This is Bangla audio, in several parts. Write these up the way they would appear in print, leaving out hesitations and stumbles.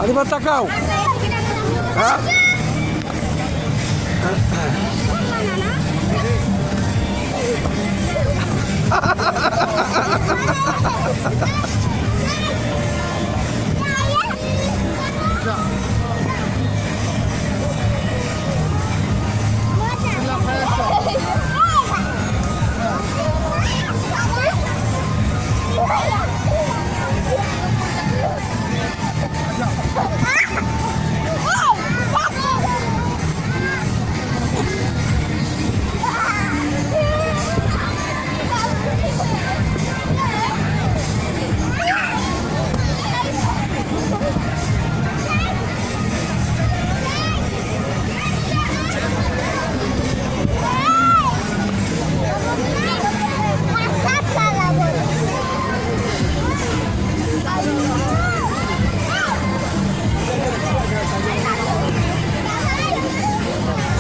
আরিবা তাকাও। হ্যাঁ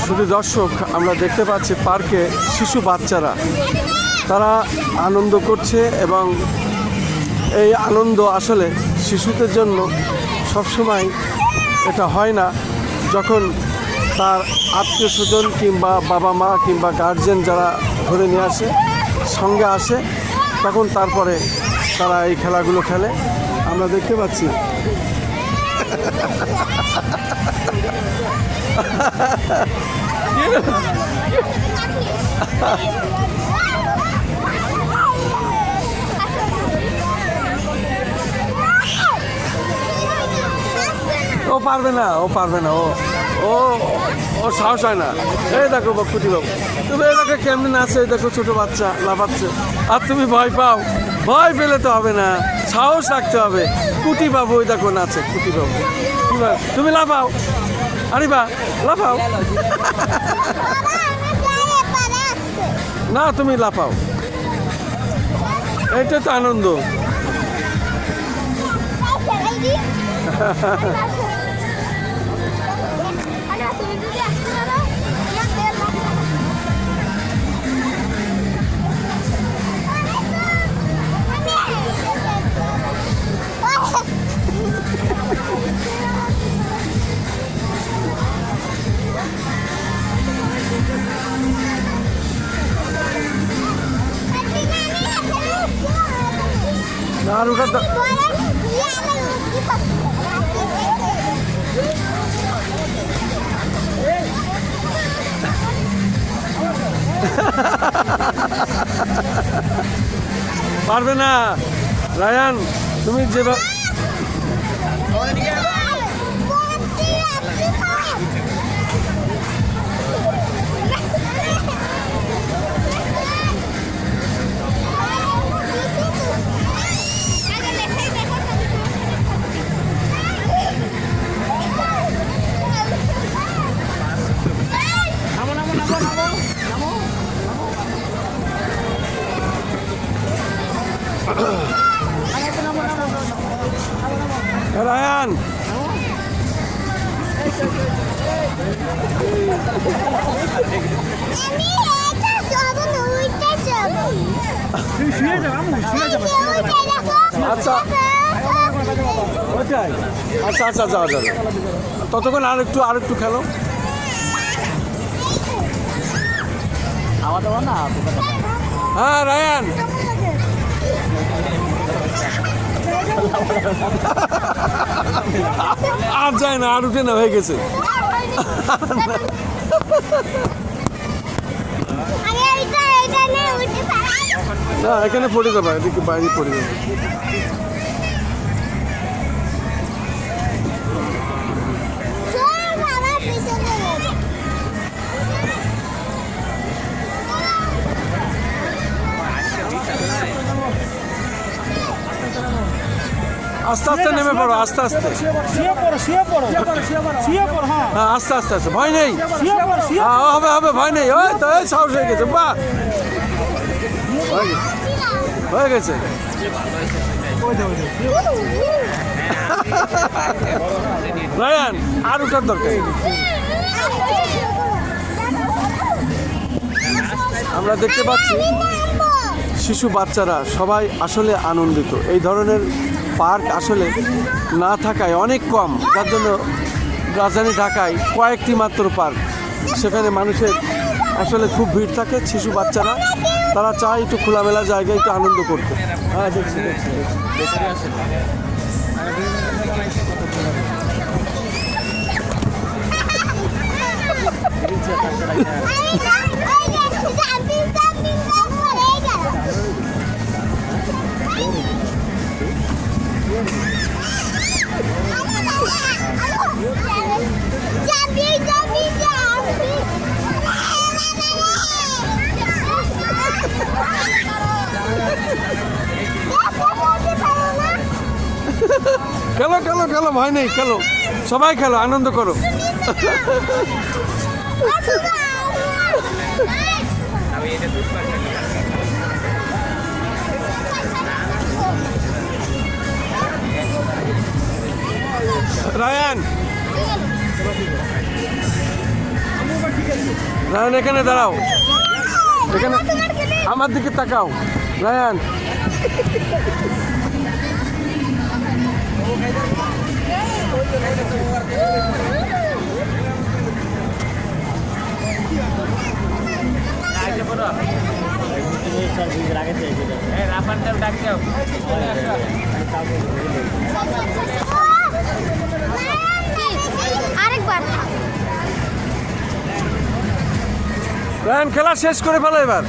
শুধু দর্শক, আমরা দেখতে পাচ্ছি পার্কে শিশু বাচ্চারা তারা আনন্দ করছে এবং এই আনন্দ আসলে শিশুদের জন্য সবসময় এটা হয় না। যখন তার আত্মীয় স্বজন কিংবা বাবা মা কিংবা গার্জেন যারা ধরে নিয়ে আসে সঙ্গে আসে, তখন তারপরে তারা এই খেলাগুলো খেলে আমরা দেখতে পাচ্ছি। ও পারবে না, ও পারবে না, ও ও ওর সাহস হয় না। এই দেখো বকুটি বাবু, তুমি এই দেখো কেমন আছে, এই দেখো ছোটো বাচ্চা লাফাচ্ছে, আর তুমি ভয় পাও। ভয় পেলে তো হবে না, সাহস রাখতে হবে। কুটি বাবু ওই দেখো নাচে, কুটি বাবু। তুমি লাফাও, আরিবা লাফাও। না তুমি লাফাও, এইটা তো আনন্দ। আর ওটা পারবে না রায়ান, তুমি যেভাবে রায়ান আচ্ছা আচ্ছা আচ্ছা যাও যাও, ততক্ষণ আরেকটু খেলো। হ্যাঁ রায়ান, আর যায় না, আর উঠে না, হয়ে গেছে। না এখানে পড়ে যাবে, এদিকে বাইরে পড়ে যাবে। আস্তে আস্তে নেমে পড়ো, আস্তে আস্তে, হ্যাঁ আস্তে আস্তে আস্তে, ভয় নেই, হবে হবে, ভয় নেই। ওই তো এই সাহস হয়ে গেছে, বাহ হয়ে গেছে। রায়ান আর উঠার দরকার। আমরা দেখতে পাচ্ছি শিশু বাচ্চারা সবাই আসলে আনন্দিত। এই ধরনের পার্ক আসলে না থাকায় অনেক কম, যার জন্য রাজধানী ঢাকায় কয়েকটি মাত্র পার্ক, সেখানে মানুষের আসলে খুব ভিড় থাকে। শিশু বাচ্চারা তারা চায় একটু খোলামেলা জায়গায় একটু আনন্দ করতে। হ্যাঁ, দেখছি দেখছি দেখছি। খেলো খেলো খেলো, ভয় নেই, খেলো, সবাই খেলো, আনন্দ করো। রায়ান, রায়ান এখানে দাঁড়াও, এখানে আমার দিকে তাকাও রায়ান। রায়ান খেলা শেষ করে ফেলো এবার।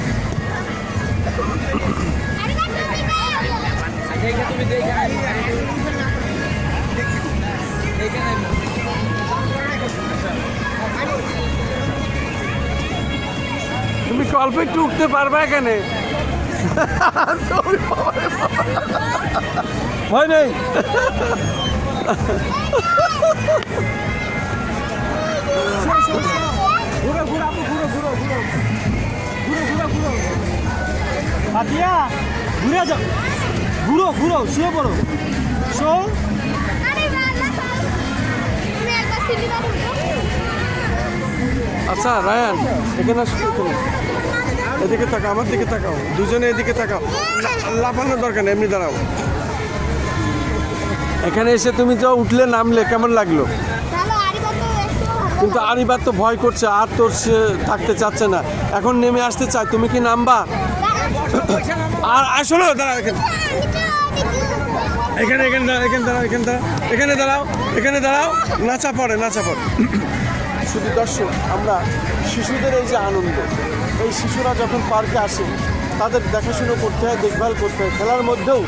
তুমি অল্প একটু উঠতে পারবে এখানে, ভয় নেই। ঘুরে যাও, ঘুরো ঘুরো, শুয়ে পড়ো, শো। আচ্ছা রায়ান, এখানে এদিকে তাকাও, আমার দিকে তাকাও, দুজনে এদিকে তাকাও, লাফানোর দরকার নেই, এমনি দাঁড়াও। এখানে এসে তুমি যা উঠলে নামলে কেমন লাগলো? কিন্তু আরিবার তো ভয় করছে, আর তোর সে থাকতে চাচ্ছে না, এখন নেমে আসতে চায়। তুমি কি নামবা? আর আসলে দাঁড়াও, এখানে এখানে এখানে দাঁড়াও, এখানে দাঁড়াও, এখানে দাঁড়াও, এখানে দাঁড়াও, নাচা পড়ে, নাচা পড়ে। শুধু দর্শক, আমরা শিশুদের এই যে আনন্দ, এই শিশুরা যখন পার্কে আসে তাদের দেখাশুনো করতে হয়, দেখভাল করতে হয়। খেলার মধ্যেও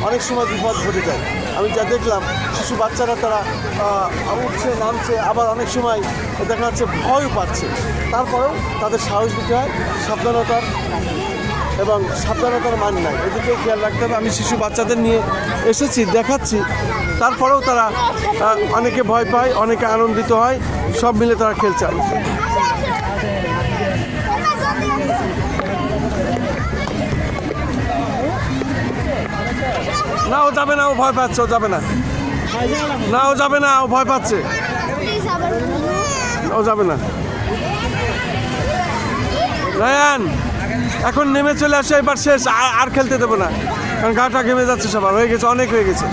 অনেক সময় বিপদ ঘটে যায়। আমি যা দেখলাম, শিশু বাচ্চারা তারা উঠছে, নামছে, আবার অনেক সময় দেখা যাচ্ছে ভয়ও পাচ্ছে। তারপরেও তাদের সাহস দিতে হয়, সাবধানতার এবং সাবধানতার মান নাই, এদিকে খেয়াল রাখতে হবে। আমি শিশু বাচ্চাদের নিয়ে এসেছি, দেখাচ্ছি, তারপরেও তারা অনেকে ভয় পায়, অনেকে আনন্দিত হয়, সব মিলে তারা খেলছে। না ও যাবে না, ও ভয় পাচ্ছে, ও যাবে না, না ও যাবে না, ও ভয় পাচ্ছে, ও যাবে না। রায়ান এখন নেমে চলে আসে, এবার শেষ, আর খেলতে দেবো না, কারণ গাটা ঘেমে যাচ্ছে, সবার হয়ে গেছে, অনেক হয়ে গেছে।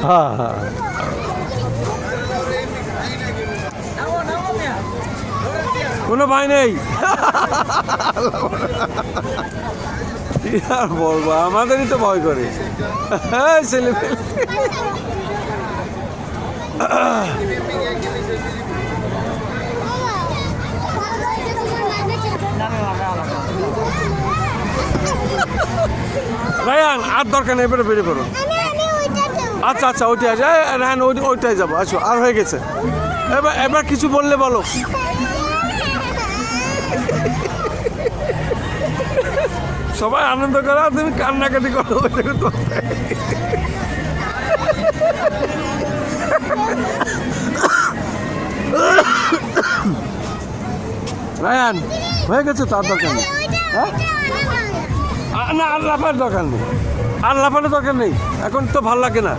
হ্যাঁ হ্যাঁ, কোনো ভয় নেই। আর বলবো, আমাদেরই তো ভয় করে ছেলে পেলে। রায়ান আর দরকার নেই, এবারে বেরিয়ে পড়ো। আচ্ছা আচ্ছা, ওইটাই আছে, রায়ান ওইটাই যাবো, আসো, আর হয়ে গেছে। এবার এবার কিছু বললে বলো। সবাই আনন্দ করো, তুমি কান্নাকাটি করো। রায়ান হয়ে গেছে, তার দরকার নেই। হ্যাঁ না, আর লাফার দরকার নেই, আর লাফানোর দরকার নেই, এখন তো ভাল লাগে না।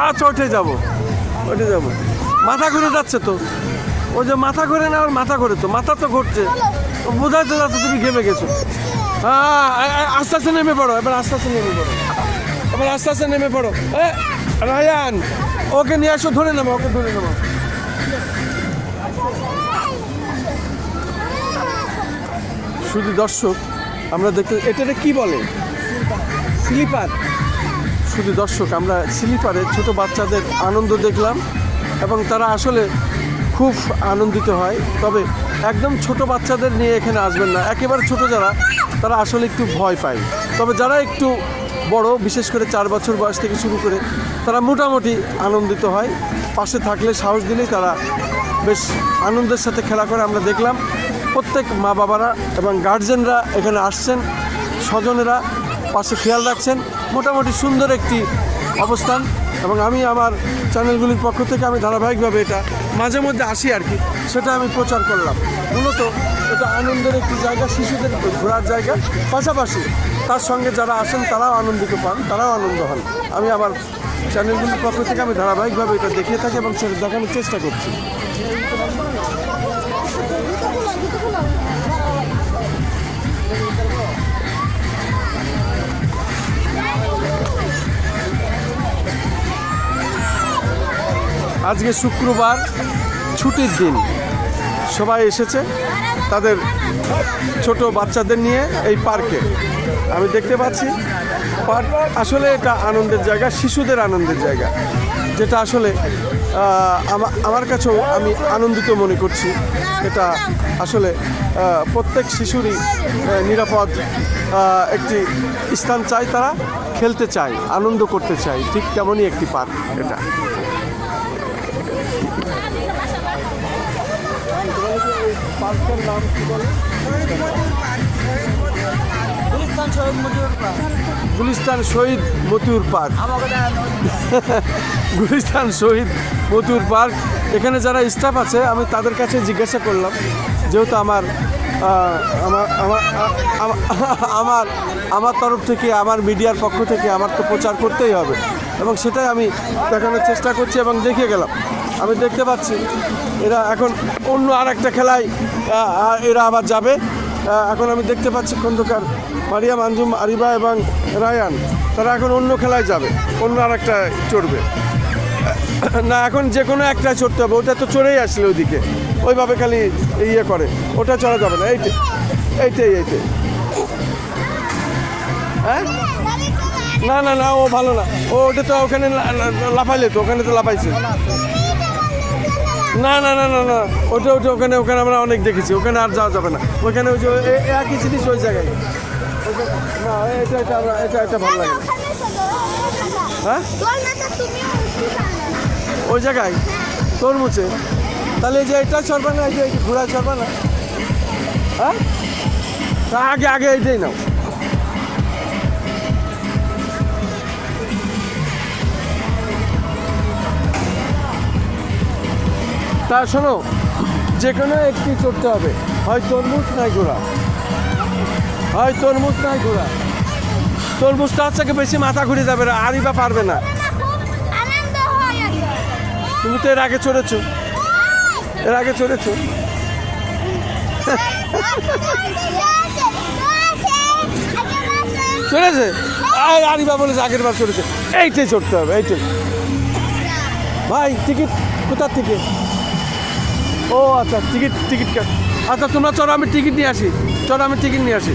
আচ্ছা ওঠে যাবো, ওঠে যাবো। মাথা ঘুরে যাচ্ছে তো, ওই যে মাথা ঘুরে না, ওর মাথা ঘুরে তো, মাথা তো ঘুরছে, বোঝাই তো যাচ্ছে তুমি ঘেমে গেছো। হ্যাঁ আস্তে আস্তে নেমে পড়ো, এবার আস্তে আস্তে নেমে পড়ো, এবার আস্তে আস্তে নেমে পড়ো। রায়ান ওকে নিয়ে আসো, ধরে নেবো, ওকে ধরে নেবো। শুধু দর্শক আমরা দেখতে, এটাকে কি বলে? স্লিপার। শুধু দর্শক আমরা স্লিপারে ছোট বাচ্চাদের আনন্দ দেখলাম এবং তারা আসলে খুব আনন্দিত হয়। তবে একদম ছোট বাচ্চাদের নিয়ে এখানে আসবেন না, একেবারে ছোট যারা তারা আসলে একটু ভয় পায়। তবে যারা একটু বড়, বিশেষ করে 4 বছর বয়স থেকে শুরু করে, তারা মোটামুটি আনন্দিত হয়। পাশে থাকলে, সাহস দিলেই তারা বেশ আনন্দের সাথে খেলা করে। আমরা দেখলাম প্রত্যেক মা বাবারা এবং গার্জেনরা এখানে আসছেন, স্বজনেরা পাশে খেয়াল রাখছেন। মোটামুটি সুন্দর একটি অবস্থান এবং আমি আমার চ্যানেলগুলির পক্ষ থেকে আমি ধারাবাহিকভাবে এটা মাঝে মধ্যে আসি আর কি, সেটা আমি প্রচার করলাম। মূলত এটা আনন্দের একটি জায়গা, শিশুদের ঘোরার জায়গা, পাশাপাশি তার সঙ্গে যারা আসেন তারাও আনন্দিত পান, তারাও আনন্দ হন। আমি আমার চ্যানেলগুলির পক্ষ থেকে আমি ধারাবাহিকভাবে এটা দেখিয়ে থাকি এবং সেটা দেখানোর চেষ্টা করছি। আজকে শুক্রবার, ছুটির দিন, সবাই এসেছে তাদের ছোট বাচ্চাদের নিয়ে এই পার্কে। আমি দেখতে পাচ্ছি পার্ক আসলে এটা আনন্দের জায়গা, শিশুদের আনন্দের জায়গা, যেটা আসলে আমার কাছেও আমি আনন্দিত মনে করছি। এটা আসলে প্রত্যেক শিশুরই নিরাপদ একটি স্থান চায়, তারা খেলতে চায়, আনন্দ করতে চায়, ঠিক তেমনই একটি পার্ক এটা। পার্কের নাম কি বলে? গুলিস্তান শহীদ মতিউর পার্ক। গুলিস্তান শহীদ মতিউর পার্ক। এখানে যারা স্টাফ আছে আমি তাদের কাছে জিজ্ঞাসা করলাম, যেহেতু আমার তরফ থেকে, আমার মিডিয়ার পক্ষ থেকে আমার তো প্রচার করতেই হবে এবং সেটাই আমি দেখানোর চেষ্টা করছি এবং দেখে গেলাম। আমি দেখতে পাচ্ছি এরা এখন অন্য আর একটা খেলায় এরা আবার যাবে। এখন আমি দেখতে পাচ্ছি খন্দকার মারিয়াম, আঞ্জুম, আরিবা এবং রায়ান, তারা এখন অন্য খেলায় যাবে, অন্য আর একটা চড়বে না, এখন যে কোনো একটা চড়তে হবে। ওটা তো চড়েই আসলে ওইদিকে, ওইভাবে খালি ইয়ে করে, ওটা চড়া যাবে না। এইটাই হ্যাঁ, না না না, ও ভালো না, ওটা তো ওখানে লাফাইলে তো, ওখানে তো লাফাইছে। না না না না না, ওটা ওখানে আমরা অনেক দেখেছি, ওখানে আর যাওয়া যাবে না। ওখানে ওই যে একই জিনিস ওই জায়গায়, না এটা ভালো লাগে না। হ্যাঁ ওই জায়গায় তরমুজে, তাহলে এই যে এটা চড়বা না, এই যে ঘোড়া চড়বা না? হ্যাঁ আগে এইটাই নাও। তা শোনো, যে কোনো একটি চড়তে হবে, হয় তরমুজ নাই ঘোড়া, হয় তরমুজ নাই ঘোড়া। তরমুজটা হচ্ছে বেশি মাথা ঘুরে যাবে, আরিবা পারবে না। তুমি তো এর আগে চড়েছো, চড়েছে। আরিবা বলেছে আগের বার চড়েছে, এইটাই চড়তে হবে, এইটাই। ভাই টিকিট কোথার থেকে? ও আচ্ছা, টিকিট কাট। আচ্ছা তোমরা চলো, আমি টিকিট নিয়ে আসি।